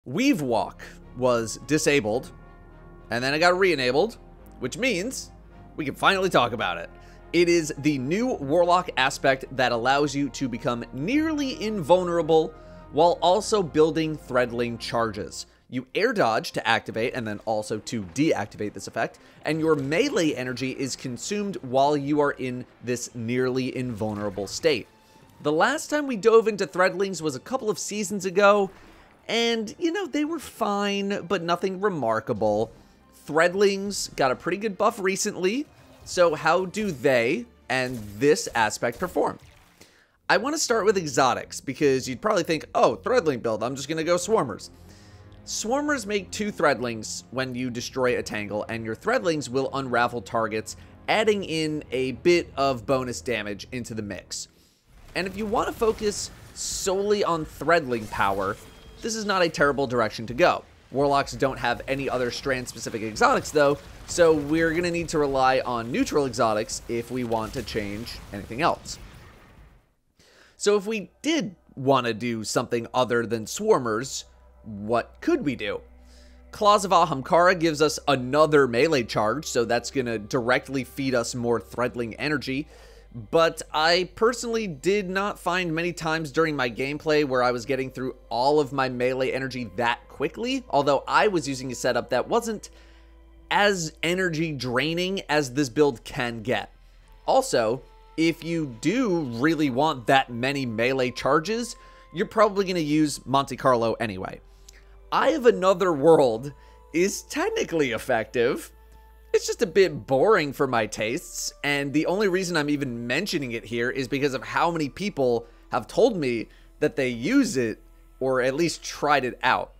Weavewalk was disabled, and then it got re-enabled, which means we can finally talk about it. It is the new Warlock aspect that allows you to become nearly invulnerable while also building threadling charges. You air dodge to activate and then also to deactivate this effect, and your melee energy is consumed while you are in this nearly invulnerable state. The last time we dove into threadlings was a couple of seasons ago, and, you know, they were fine, but nothing remarkable. Threadlings got a pretty good buff recently, so how do they and this aspect perform? I want to start with exotics, because you'd probably think, oh, threadling build, I'm just going to go swarmers. Swarmers make 2 threadlings when you destroy a tangle, and your threadlings will unravel targets, adding in a bit of bonus damage into the mix. And if you want to focus solely on threadling power, this is not a terrible direction to go. Warlocks don't have any other strand-specific exotics though, so we're going to need to rely on neutral exotics if we want to change anything else. So if we did want to do something other than swarmers, what could we do? Claws of AHAMKARA gives us another melee charge, so that's going to directly feed us more threadling energy. But I personally did not find many times during my gameplay where I was getting through all of my melee energy that quickly, although I was using a setup that wasn't as energy draining as this build can get. Also, if you do really want that many melee charges, you're probably going to use Monte Carlo anyway. Eye of Another World is technically effective. It's just a bit boring for my tastes, and the only reason I'm even mentioning it here is because of how many people have told me that they use it, or at least tried it out.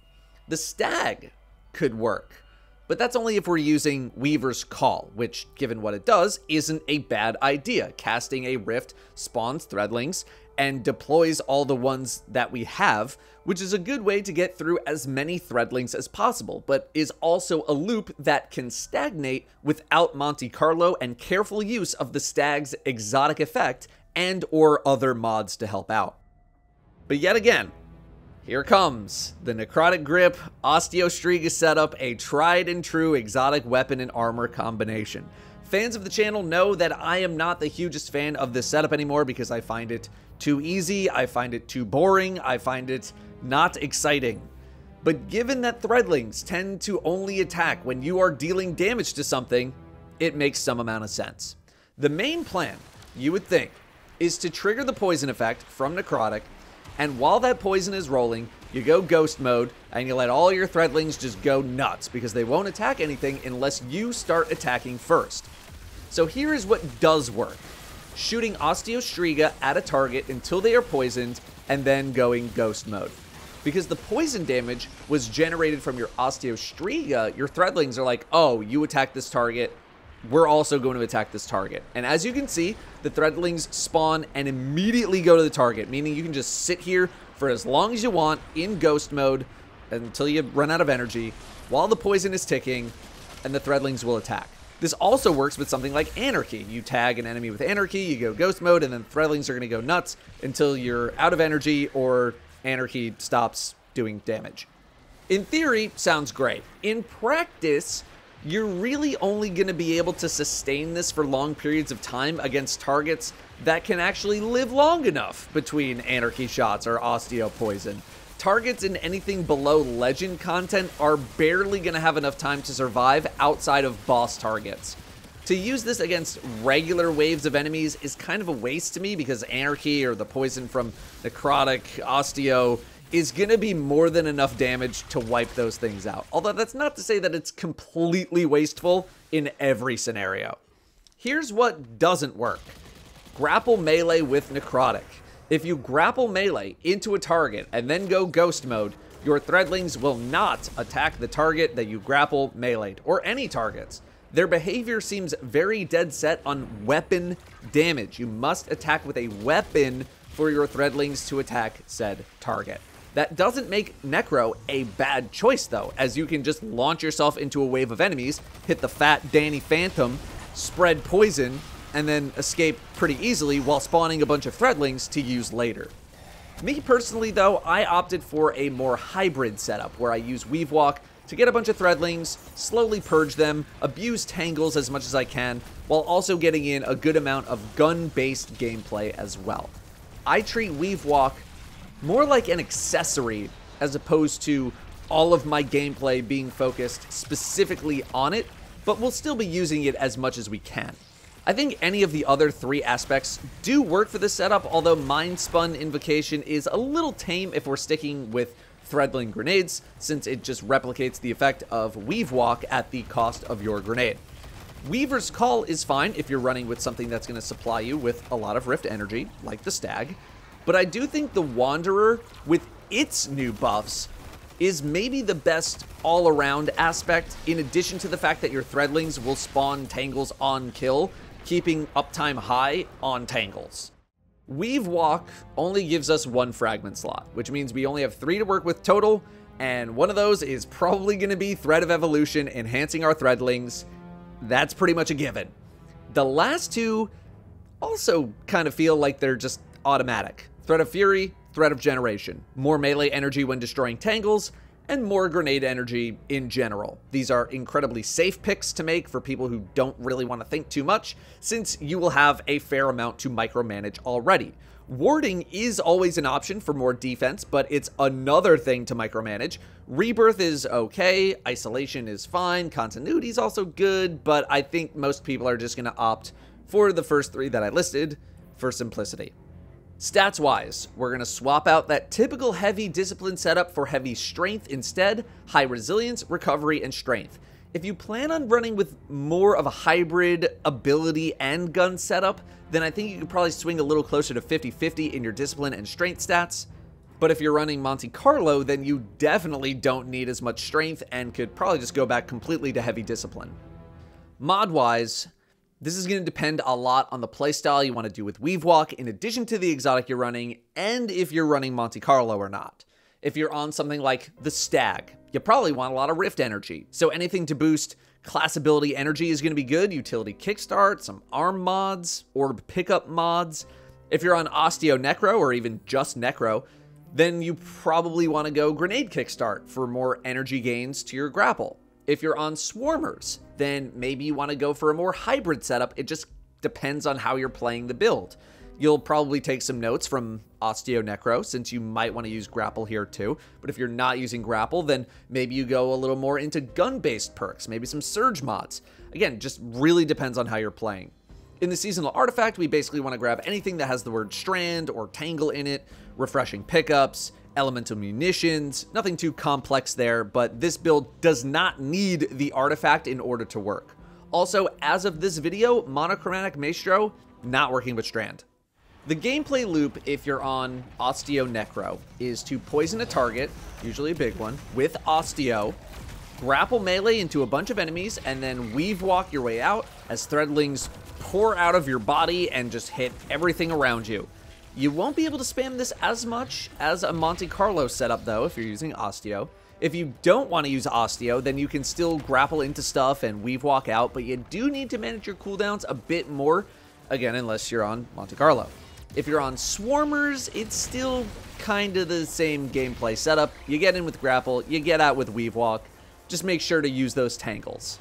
The STAG could work, but that's only if we're using Weaver's Call, which, given what it does, isn't a bad idea. Casting a Rift spawns threadlings and deploys all the ones that we have, which is a good way to get through as many threadlings as possible, but is also a loop that can stagnate without Monte Carlo and careful use of the Stag's exotic effect and or other mods to help out. But yet again, here comes the Necrotic Grip Osteostriga setup, a tried and true exotic weapon and armor combination. Fans of the channel know that I am not the hugest fan of this setup anymore because I find it too easy, I find it too boring, I find it not exciting. But given that threadlings tend to only attack when you are dealing damage to something, it makes some amount of sense. The main plan, you would think, is to trigger the poison effect from Necrotic, and while that poison is rolling, you go ghost mode, and you let all your threadlings just go nuts, because they won't attack anything unless you start attacking first. So here is what does work. Shooting Osteostriga at a target until they are poisoned, and then going ghost mode. Because the poison damage was generated from your Osteostriga, your threadlings are like, oh, you attack this target, we're also going to attack this target. And as you can see, the threadlings spawn and immediately go to the target, meaning you can just sit here for as long as you want in ghost mode until you run out of energy, while the poison is ticking, and the threadlings will attack. This also works with something like Anarchy. You tag an enemy with Anarchy, you go ghost mode, and then threadlings are going to go nuts until you're out of energy or Anarchy stops doing damage. In theory, sounds great. In practice, you're really only going to be able to sustain this for long periods of time against targets that can actually live long enough between Anarchy shots or Osteo poison. Targets in anything below legend content are barely going to have enough time to survive outside of boss targets. To use this against regular waves of enemies is kind of a waste to me because Anarchy or the poison from Necrotic, Osteo is going to be more than enough damage to wipe those things out. Although that's not to say that it's completely wasteful in every scenario. Here's what doesn't work. Grapple melee with Necrotic. If you grapple melee into a target and then go ghost mode, your threadlings will not attack the target that you grapple melee'd, or any targets. Their behavior seems very dead set on weapon damage. You must attack with a weapon for your threadlings to attack said target. That doesn't make Necro a bad choice though, as you can just launch yourself into a wave of enemies, hit the fat Danny Phantom, spread poison, and then escape pretty easily while spawning a bunch of threadlings to use later. Me personally, though, I opted for a more hybrid setup where I use Weavewalk to get a bunch of threadlings, slowly purge them, abuse tangles as much as I can, while also getting in a good amount of gun-based gameplay as well. I treat Weavewalk more like an accessory as opposed to all of my gameplay being focused specifically on it, but we'll still be using it as much as we can. I think any of the other 3 aspects do work for this setup, although Mind Spun Invocation is a little tame if we're sticking with Threadling Grenades, since it just replicates the effect of Weavewalk at the cost of your grenade. Weaver's Call is fine if you're running with something that's going to supply you with a lot of Rift energy, like the Stag, but I do think the Wanderer, with its new buffs, is maybe the best all-around aspect, in addition to the fact that your Threadlings will spawn tangles on kill, keeping uptime high on tangles. Weavewalk only gives us 1 fragment slot, which means we only have 3 to work with total, and one of those is probably going to be Thread of Evolution, enhancing our Threadlings. That's pretty much a given. The last 2 also kind of feel like they're just automatic. Thread of Fury, Thread of Generation. More melee energy when destroying tangles, and more grenade energy in general. These are incredibly safe picks to make for people who don't really want to think too much, since you will have a fair amount to micromanage already. Warding is always an option for more defense, but it's another thing to micromanage. Rebirth is okay, Isolation is fine, Continuity is also good, but I think most people are just going to opt for the first 3 that I listed for simplicity. Stats-wise, we're going to swap out that typical heavy discipline setup for heavy strength instead, high resilience, recovery, and strength. If you plan on running with more of a hybrid ability and gun setup, then I think you could probably swing a little closer to 50-50 in your discipline and strength stats. But if you're running Monte Carlo, then you definitely don't need as much strength and could probably just go back completely to heavy discipline. Mod-wise, this is going to depend a lot on the playstyle you want to do with Weavewalk, in addition to the exotic you're running, and if you're running Monte Carlo or not. If you're on something like the Stag, you probably want a lot of Rift energy, so anything to boost class ability energy is going to be good. Utility Kickstart, some arm mods, orb pickup mods. If you're on Osteo Necro, or even just Necro, then you probably want to go Grenade Kickstart for more energy gains to your grapple. If you're on Swarmers, then maybe you want to go for a more hybrid setup. It just depends on how you're playing the build. You'll probably take some notes from Osteo Necro, since you might want to use Grapple here too. But if you're not using Grapple, then maybe you go a little more into gun-based perks, maybe some Surge mods. Again, just really depends on how you're playing. In the Seasonal Artifact, we basically want to grab anything that has the word Strand or Tangle in it, refreshing pickups, elemental munitions, nothing too complex there, but this build does not need the artifact in order to work. Also, as of this video, Monochromatic Maestro, not working with Strand. The gameplay loop, if you're on Osteo Necro, is to poison a target, usually a big one, with Osteo, grapple melee into a bunch of enemies, and then Weavewalk your way out as Threadlings pour out of your body and just hit everything around you. You won't be able to spam this as much as a Monte Carlo setup, though, if you're using Osteo. If you don't want to use Osteo, then you can still grapple into stuff and Weavewalk out, but you do need to manage your cooldowns a bit more, again, unless you're on Monte Carlo. If you're on Swarmers, it's still kind of the same gameplay setup. You get in with Grapple, you get out with Weavewalk. Just make sure to use those tangles.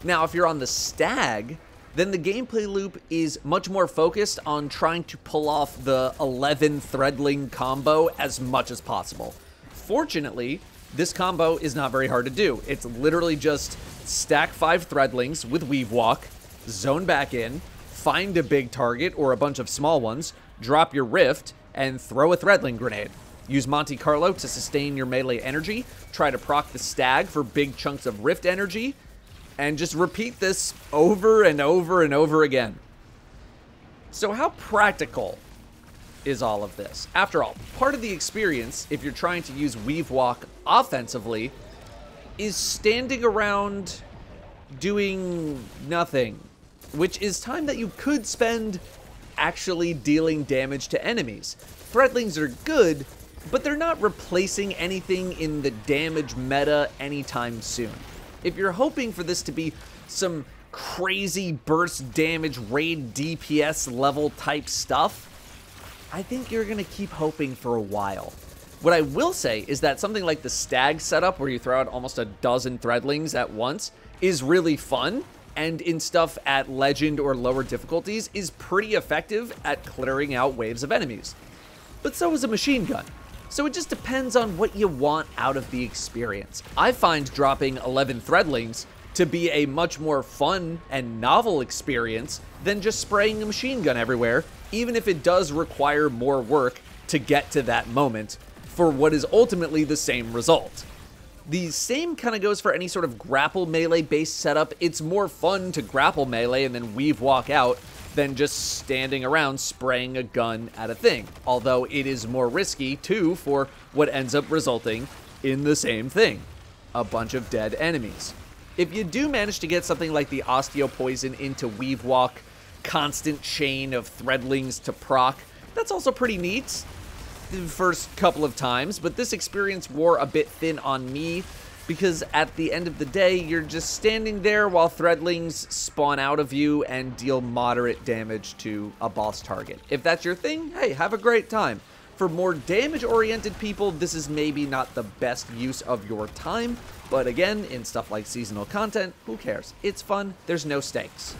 Now, if you're on the Stag, then the gameplay loop is much more focused on trying to pull off the 11 Threadling combo as much as possible. Fortunately, this combo is not very hard to do. It's literally just stack 5 Threadlings with Weavewalk, zone back in, find a big target or a bunch of small ones, drop your Rift, and throw a Threadling grenade. Use Monte Carlo to sustain your melee energy, try to proc the Stag for big chunks of Rift energy, and just repeat this over and over and over again. So how practical is all of this? After all, part of the experience, if you're trying to use Weavewalk offensively, is standing around doing nothing, which is time that you could spend actually dealing damage to enemies. Threadlings are good, but they're not replacing anything in the damage meta anytime soon. If you're hoping for this to be some crazy burst damage raid DPS level type stuff, I think you're going to keep hoping for a while. What I will say is that something like the STAG setup, where you throw out almost a dozen threadlings at once, is really fun, and in stuff at legend or lower difficulties is pretty effective at clearing out waves of enemies. But so is a machine gun. So it just depends on what you want out of the experience. I find dropping 11 threadlings to be a much more fun and novel experience than just spraying a machine gun everywhere, even if it does require more work to get to that moment for what is ultimately the same result. The same kind of goes for any sort of grapple melee based setup. It's more fun to grapple melee and then Weavewalk out than just standing around spraying a gun at a thing. Although it is more risky too for what ends up resulting in the same thing. A bunch of dead enemies. If you do manage to get something like the Osteopoison into Weavewalk, constant chain of threadlings to proc, that's also pretty neat the first couple of times, but this experience wore a bit thin on me because at the end of the day, you're just standing there while threadlings spawn out of you and deal moderate damage to a boss target. If that's your thing, hey, have a great time. For more damage-oriented people, this is maybe not the best use of your time, but again, in stuff like seasonal content, who cares? It's fun, there's no stakes.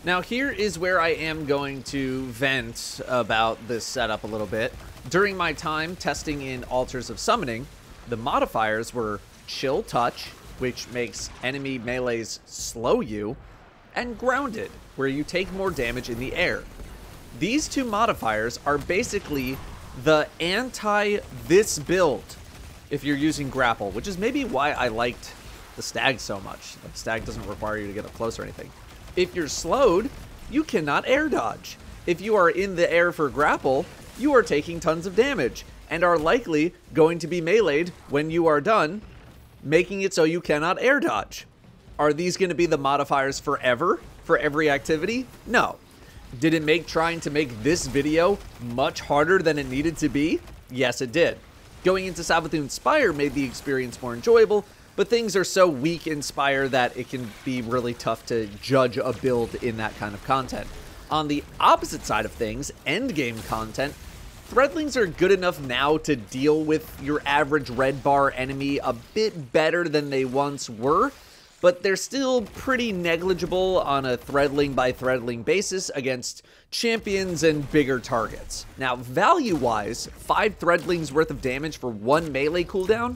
Now here is where I am going to vent about this setup a little bit. During my time testing in Altars of Summoning, the modifiers were Chill Touch, which makes enemy melees slow you, and Grounded, where you take more damage in the air. These two modifiers are basically the anti-this build if you're using grapple, which is maybe why I liked the STAG so much. The STAG doesn't require you to get up close or anything. If you're slowed, you cannot air dodge. If you are in the air for grapple, you are taking tons of damage and are likely going to be meleeed when you are done, making it so you cannot air dodge. Are these going to be the modifiers forever for every activity? No. Did it make trying to make this video much harder than it needed to be? Yes, it did. Going into Savathûn Spire made the experience more enjoyable, but things are so weak in Spire that it can be really tough to judge a build in that kind of content. On the opposite side of things, endgame content, threadlings are good enough now to deal with your average red bar enemy a bit better than they once were, but they're still pretty negligible on a threadling by threadling basis against champions and bigger targets. Now, value-wise, 5 threadlings worth of damage for 1 melee cooldown,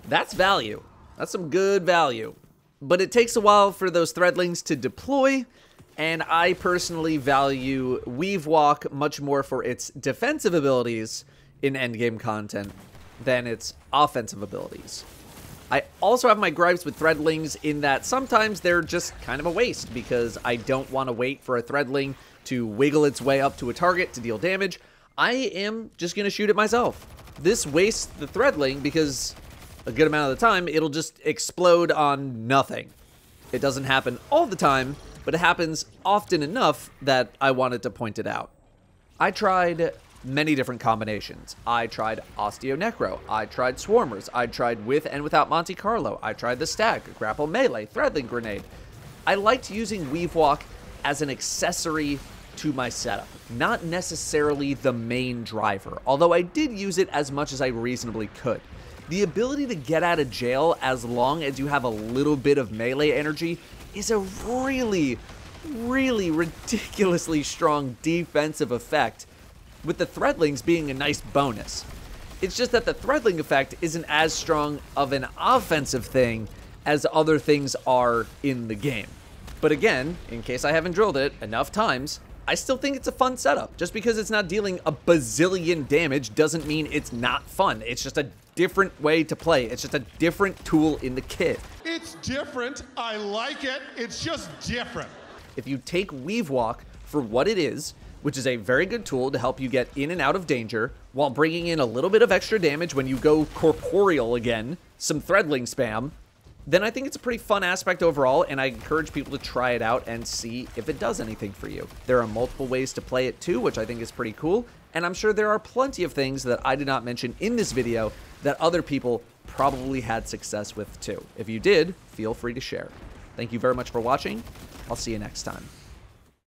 that's value. That's some good value. But it takes a while for those threadlings to deploy, and I personally value Weavewalk much more for its defensive abilities in endgame content than its offensive abilities. I also have my gripes with threadlings in that sometimes they're just kind of a waste because I don't want to wait for a threadling to wiggle its way up to a target to deal damage. I am just going to shoot it myself. This wastes the threadling because a good amount of the time it'll just explode on nothing. It doesn't happen all the time, but it happens often enough that I wanted to point it out. I tried many different combinations. I tried Osteo-Necro, I tried Swarmers, I tried with and without Monte Carlo, I tried the Stag, Grapple Melee, Threadling Grenade. I liked using Weavewalk as an accessory to my setup, not necessarily the main driver, although I did use it as much as I reasonably could. The ability to get out of jail as long as you have a little bit of melee energy is a really, really ridiculously strong defensive effect, with the threadlings being a nice bonus. It's just that the threadling effect isn't as strong of an offensive thing as other things are in the game. But again, in case I haven't drilled it enough times, I still think it's a fun setup. Just because it's not dealing a bazillion damage doesn't mean it's not fun. It's just a different way to play. It's just a different tool in the kit. It's different. I like it. It's just different. If you take Weavewalk for what it is, which is a very good tool to help you get in and out of danger, while bringing in a little bit of extra damage when you go corporeal again, some threadling spam, then I think it's a pretty fun aspect overall, and I encourage people to try it out and see if it does anything for you. There are multiple ways to play it too, which I think is pretty cool, and I'm sure there are plenty of things that I did not mention in this video that other people probably had success with too. If you did, feel free to share. Thank you very much for watching. I'll see you next time.